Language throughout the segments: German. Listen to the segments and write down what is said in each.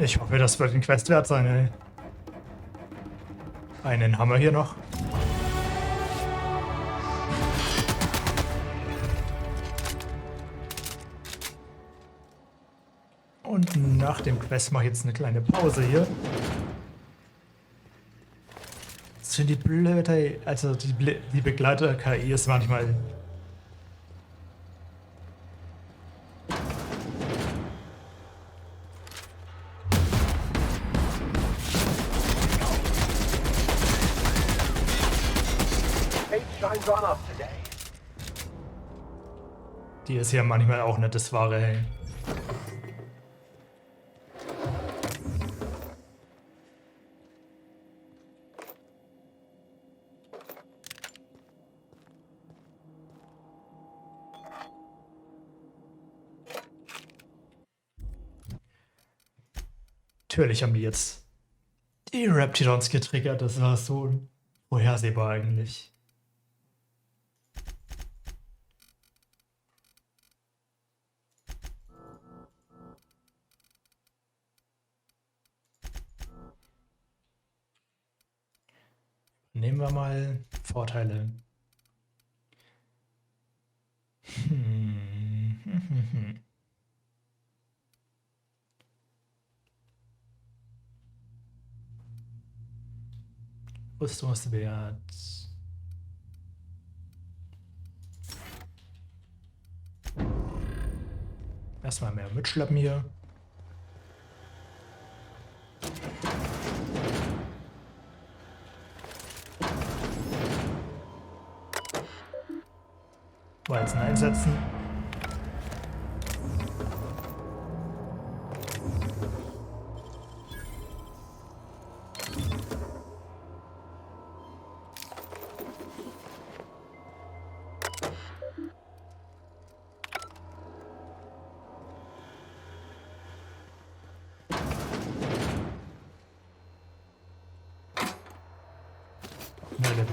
Ich hoffe, das wird den Quest wert sein, ey. Einen haben wir hier noch. Und nach dem Quest mache ich jetzt eine kleine Pause hier. Das sind die blöde, also die Begleiter-KI ist manchmal... Die ist ja manchmal auch nicht das Wahre, hey. Natürlich haben die jetzt die Reptilons getriggert, das war so vorhersehbar eigentlich. Nehmen wir mal Vorteile. Rüstungswert. Erstmal mehr mitschleppen hier. Walzen einsetzen.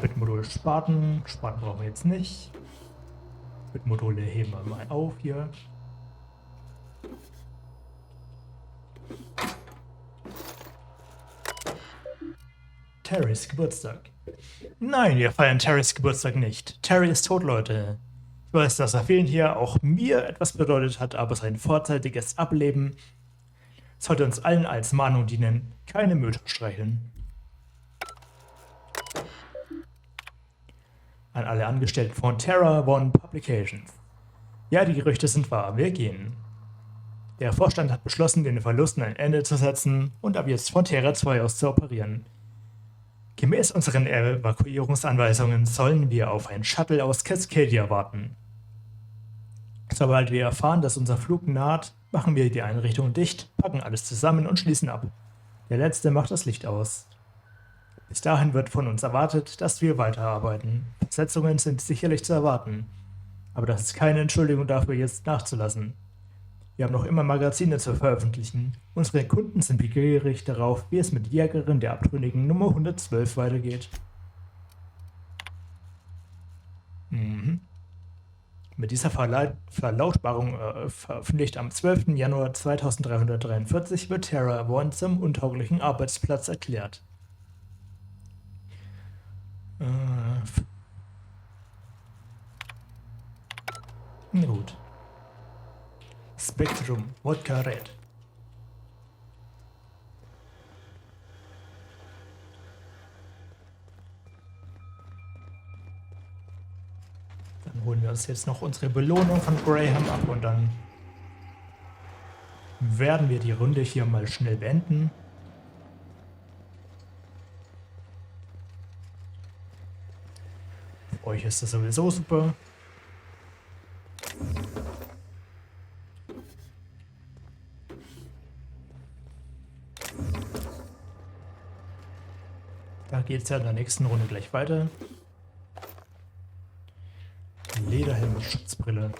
Bitmodul Spaten. Spaten brauchen wir jetzt nicht. Bitmodule heben wir mal auf hier. Terrys Geburtstag. Nein, wir feiern Terrys Geburtstag nicht. Terry ist tot, Leute. Ich weiß, dass er vielen hier, auch mir, etwas bedeutet hat, aber sein vorzeitiges Ableben sollte uns allen als Mahnung dienen. Keine Mütter streicheln. An alle Angestellten von Terra One Publications. Ja, die Gerüchte sind wahr, wir gehen. Der Vorstand hat beschlossen, den Verlusten ein Ende zu setzen und ab jetzt von Terra 2 aus zu operieren. Gemäß unseren Evakuierungsanweisungen sollen wir auf ein Shuttle aus Cascadia warten. Sobald wir erfahren, dass unser Flug naht, machen wir die Einrichtung dicht, packen alles zusammen und schließen ab. Der Letzte macht das Licht aus. Bis dahin wird von uns erwartet, dass wir weiterarbeiten. Versetzungen sind sicherlich zu erwarten. Aber das ist keine Entschuldigung dafür, jetzt nachzulassen. Wir haben noch immer Magazine zu veröffentlichen. Unsere Kunden sind begierig darauf, wie es mit Jägerin der Abtrünnigen Nummer 112 weitergeht. Mit dieser Verlautbarung veröffentlicht am 12. Januar 2343 wird Terra One zum untauglichen Arbeitsplatz erklärt. Gut. Spektrum, Wodka Red. Dann holen wir uns jetzt noch unsere Belohnung von Graham ab und dann werden wir die Runde hier mal schnell beenden. Für euch ist das sowieso super. Da geht es ja in der nächsten Runde gleich weiter. Lederhelm und Schutzbrille.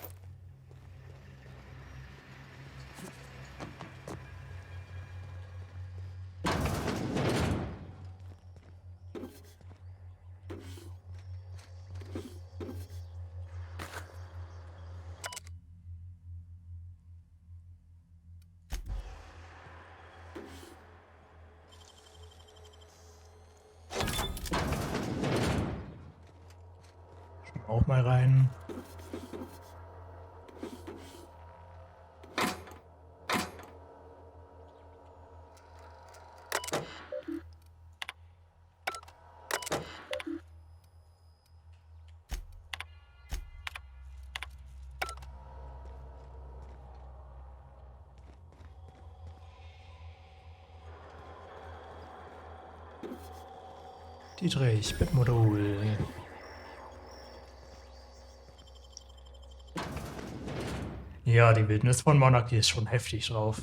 Auch mal rein. Dietrich, Bettmodul. Ja, die Wildnis von Monarch, die ist schon heftig drauf.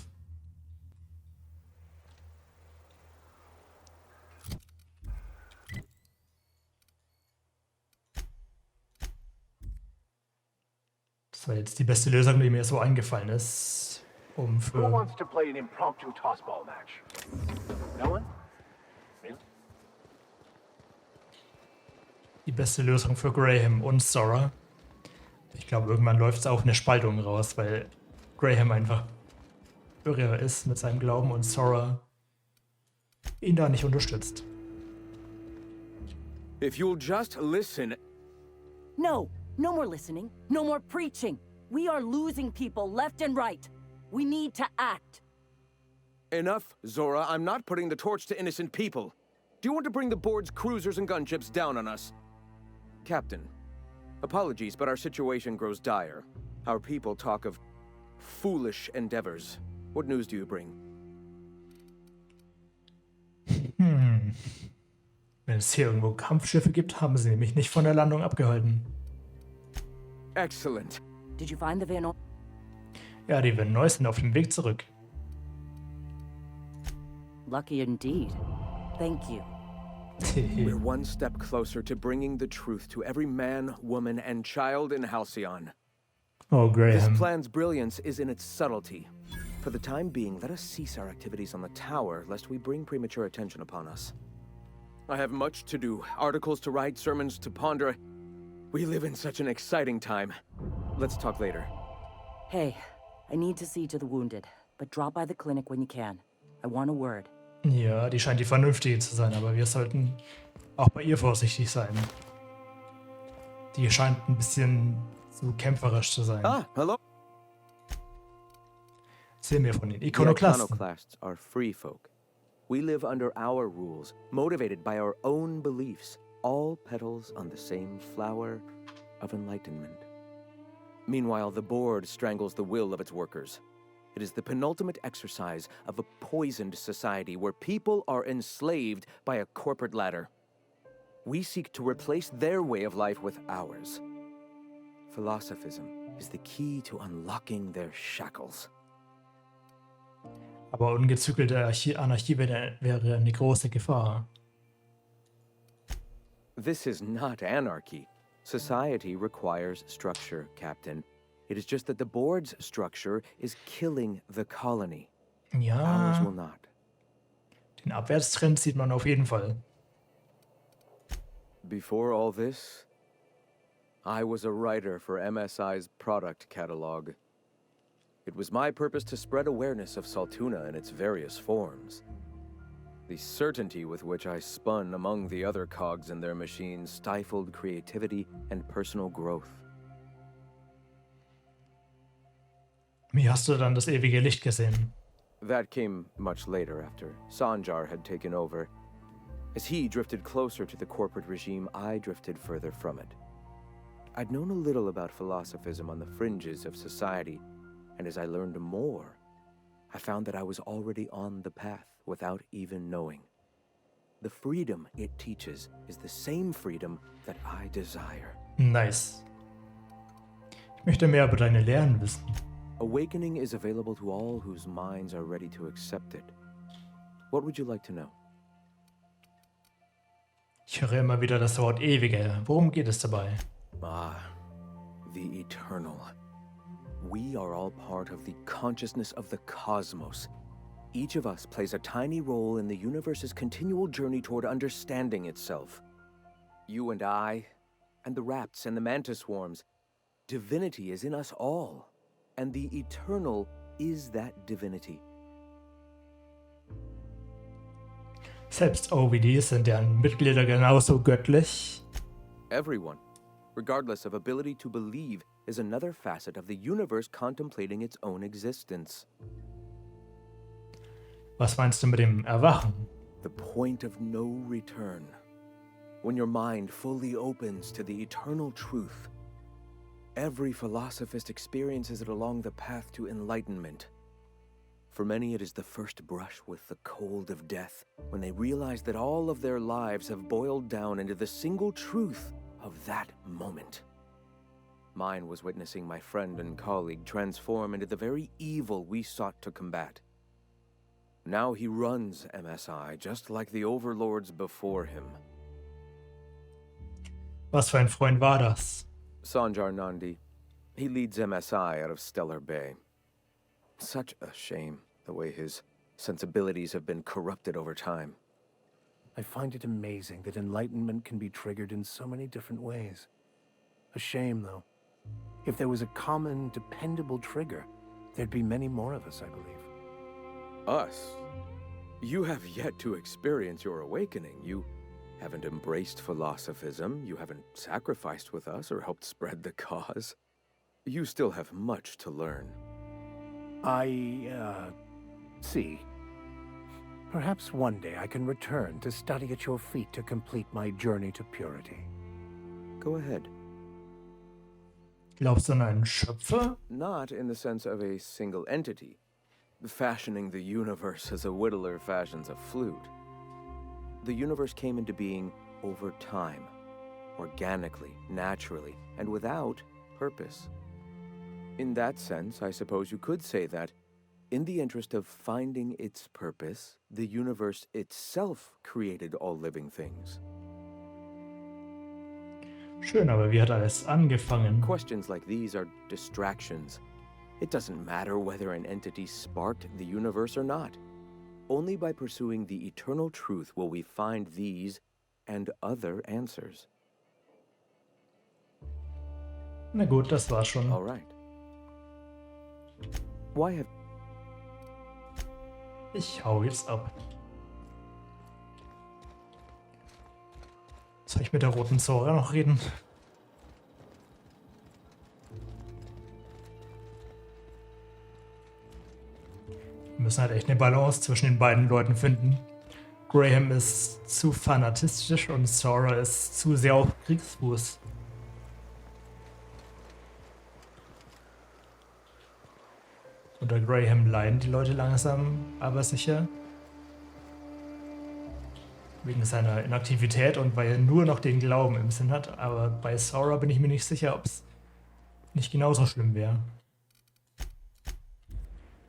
Das war jetzt die beste Lösung, die mir so eingefallen ist, um Who für wants to play an impromptu tossball match? No one? Really? die beste Lösung für Graham und Sora. Ich glaube, irgendwann läuft es auf eine Spaltung raus, weil Graham einfach irre ist mit seinem Glauben und Sora ihn da nicht unterstützt. If you'll just listen. No, no more listening, no more preaching. We are losing people left and right. We need to act. Enough, Zora. I'm not putting the torch to innocent people. Do you want to bring the board's cruisers and gunships down on us? Captain, apologies, but our situation grows dire. Our people talk of foolish endeavors. What news do you bring? Wenn es hier irgendwo Kampfschiffe gibt, haben sie mich nicht von der Landung abgehalten. Excellent. Did you find the Van? Ja, die Van Neu sind auf dem Weg zurück. Lucky indeed. Thank you. We're one step closer to bringing the truth to every man, woman, and child in Halcyon. Oh, This Graham. plan's brilliance is in its subtlety. For the time being, let us cease our activities on the tower, lest we bring premature attention upon us. I have much to do, articles to write, sermons to ponder. We live in such an exciting time. Let's talk later. Hey, I need to see to the wounded, but drop by the clinic when you can. I want a word. Ja, die scheint die Vernünftige zu sein, aber wir sollten auch bei ihr vorsichtig sein. Die scheint ein bisschen zu kämpferisch zu sein. Ah, hello. Sehen wir von den The Ikonoklasten. Iconoclasts are free folk. We live under our rules, motivated by our own beliefs, all petals on the same flower of enlightenment. Meanwhile, the board strangles the will of its workers. It is the penultimate exercise of a poisoned society where people are enslaved by a corporate ladder. We seek to replace their way of life with ours. Philosophism is the key to unlocking their shackles. Aber ungezügelte Anarchie wäre eine große Gefahr. This is not anarchy. Society requires structure, Captain. It is just that the board's structure is killing the colony. Ours Ja, will not. den Abwärtstrend sieht man auf jeden Fall. Before all this, I was a writer for MSI's product catalog. It was my purpose to spread awareness of Saltuna in its various forms. The certainty with which I spun among the other cogs in their machines stifled creativity and personal growth. Wie hast du dann das ewige Licht gesehen? That came much later after Sanjar had taken over. As he drifted closer to the corporate regime, I drifted further from it. I'd known a little about philosophism on the fringes of society, and as I learned more, I found that I was already on the path without even knowing. The freedom it teaches is the same freedom that I desire. Nice. Ich möchte mehr über deine Lehren wissen. Awakening is available to all whose minds are ready to accept it. What would you like to know? Ich höre immer wieder das Wort Ewige. Worum geht es dabei? Ah, the eternal. We are all part of the consciousness of the cosmos. Each of us plays a tiny role in the universe's continual journey toward understanding itself. You and I, and the rats and the mantis swarms. Divinity is in us all, and the eternal is that divinity. Selbst OVDs sind deren Mitglieder genauso göttlich. Everyone, regardless of ability to believe, is another facet of the universe contemplating its own existence. Was meinst du mit dem Erwachen? The point of no return. When your mind fully opens to the eternal truth. Every philosophist experiences it along the path to enlightenment. For many, it is the first brush with the cold of death, when they realize that all of their lives have boiled down into the single truth of that moment. Mine was witnessing my friend and colleague transform into the very evil we sought to combat. Now he runs MSI just like the overlords before him. Was für ein Freund war das? Sanjar Nandi. He leads MSI out of Stellar Bay. Such a shame, the way his sensibilities have been corrupted over time. I find it amazing that enlightenment can be triggered in so many different ways. A shame, though. If there was a common, dependable trigger, there'd be many more of us, I believe. Us? You have yet to experience your awakening. You haven't embraced philosophism, you haven't sacrificed with us or helped spread the cause. You still have much to learn. See. Perhaps one day I can return to study at your feet to complete my journey to purity. Go ahead. Glaubst du an einen Schöpfer? Not in the sense of a single entity, fashioning the universe as a whittler fashions a flute. The universe came into being over time, organically, naturally, and without purpose. In that sense, I suppose you could say that, in the interest of finding its purpose, the universe itself created all living things. Schön, aber wie hat alles angefangen? Questions like these are distractions. It doesn't matter whether an entity sparked the universe or not. Only by pursuing the eternal truth will we find these and other answers. Na gut, das war's schon. All right. Why have... Ich hau jetzt ab. Soll ich mit der roten Zora noch reden? Wir müssen halt echt eine Balance zwischen den beiden Leuten finden. Graham ist zu fanatistisch und Zora ist zu sehr auf Kriegsfuß. Unter Graham leiden die Leute langsam, aber sicher. Wegen seiner Inaktivität und weil er nur noch den Glauben im Sinn hat. Aber bei Zora bin ich mir nicht sicher, ob es nicht genauso schlimm wäre.